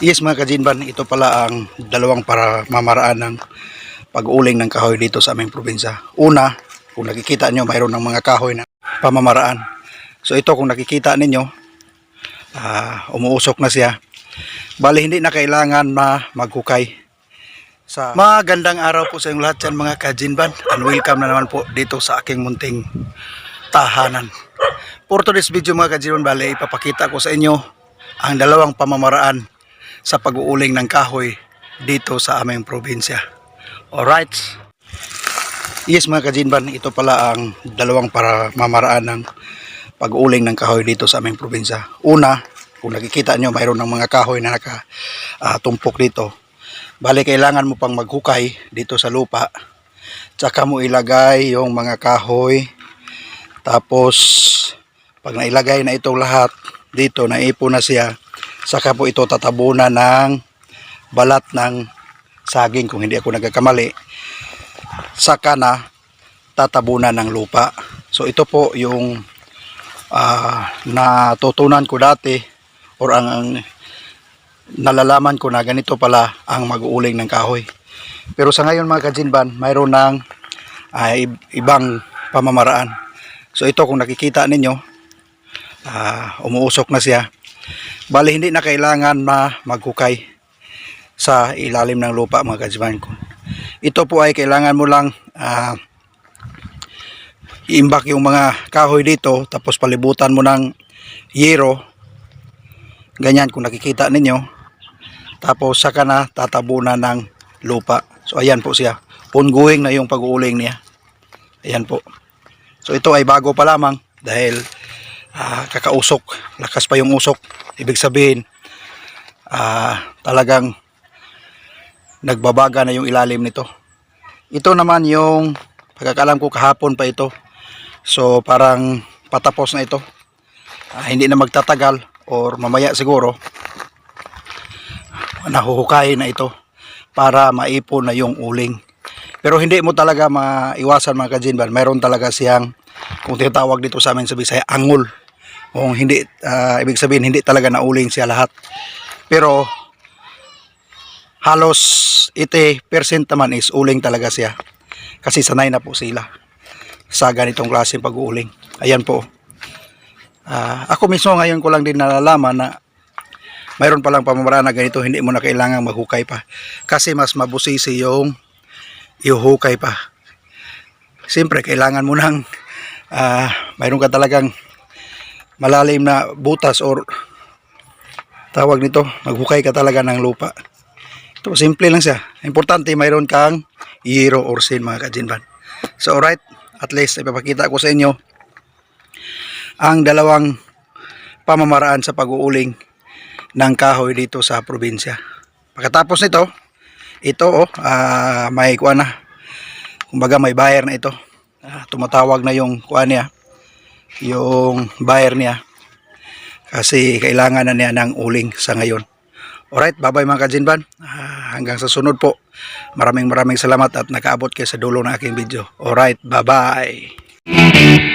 Yes mga kajinban, ito pala ang dalawang para mamaraan ng pag-uling ng kahoy dito sa aming probinsya. Una, kung nakikita nyo, mayroon ng mga kahoy na pamamaraan. So ito kung nakikita ninyo, umuusok na siya. Bali hindi na kailangan na maghukay. Magandang araw po sa inyong lahat yan mga kajinban. And welcome na naman po dito sa aking munting tahanan. For today's video mga kajinban, bali ipapakita ko sa inyo ang dalawang pamamaraan sa pag-uuling ng kahoy dito sa aming probinsya. Alright. Yes mga kajinban, ito pala ang dalawang para mamaraan ng pag-uuling ng kahoy dito sa aming probinsya. Una, kung nakikita nyo, mayroon ng mga kahoy na nakatumpok dito. Bali kailangan mo pang maghukay dito sa lupa. Tsaka mo ilagay yung mga kahoy. Tapos pag nailagay na itong lahat dito, naipon na siya, saka po ito tatabunan ng balat ng saging kung hindi ako nagkakamali, saka na tatabunan ng lupa. So ito po yung natutunan ko dati, or ang nalalaman ko na ganito pala ang mag-uuling ng kahoy. Pero sa ngayon mga kajinban, mayroon ng ibang pamamaraan. So ito kung nakikita ninyo, umuusok na siya. Bali hindi na kailangan na maghukay sa ilalim ng lupa mga kajinban ko. Ito po ay kailangan mo lang iimbak yung mga kahoy dito, tapos palibutan mo ng yero, ganyan kung nakikita ninyo, tapos saka na tatabunan ng lupa. So ayan po siya, ongoing na yung pag-uuling niya. Ayan po. So ito ay bago pa lamang dahil kakausok, lakas pa yung usok. Ibig sabihin talagang nagbabaga na yung ilalim nito. Ito naman yung pagkakalam ko kahapon pa ito. So parang patapos na ito. Hindi na magtatagal or mamaya siguro nahuhukayin na ito para maipon na yung uling. Pero hindi mo talaga maiwasan mga kajinban. Mayroon talaga siyang, kung tinatawag dito sa amin sa Bisaya, angol. Kung hindi, ibig sabihin hindi talaga nauling siya lahat. Pero halos 80% naman is uling talaga siya. Kasi sanay na po sila sa ganitong klaseng pag-uuling. Ayan po. Ako mismo ngayon ko lang din nalalaman na mayroon palang pamamaraan na ganito, hindi mo na kailangan maghukay pa. Kasi mas mabusisi yung ihuhukay pa. Siyempre, kailangan mo nang mayroon ka talagang malalim na butas or tawag nito, maghukay ka talaga ng lupa. Ito, simple lang siya. Importante, mayroon kang yero or sin mga kajinban. So alright, at least ipapakita ko sa inyo ang dalawang pamamaraan sa pag-uuling ng kahoy dito sa probinsya. Pagkatapos nito, ito may kuha na, kumbaga may buyer na ito. Tumatawag na yung kuha niya, yung buyer niya, kasi kailangan na niya ng uling sa ngayon. Alright, bye bye mga kajinban. Hanggang sa sunod po. Maraming salamat at nakaabot kayo sa dulo ng aking video. Alright, bye bye.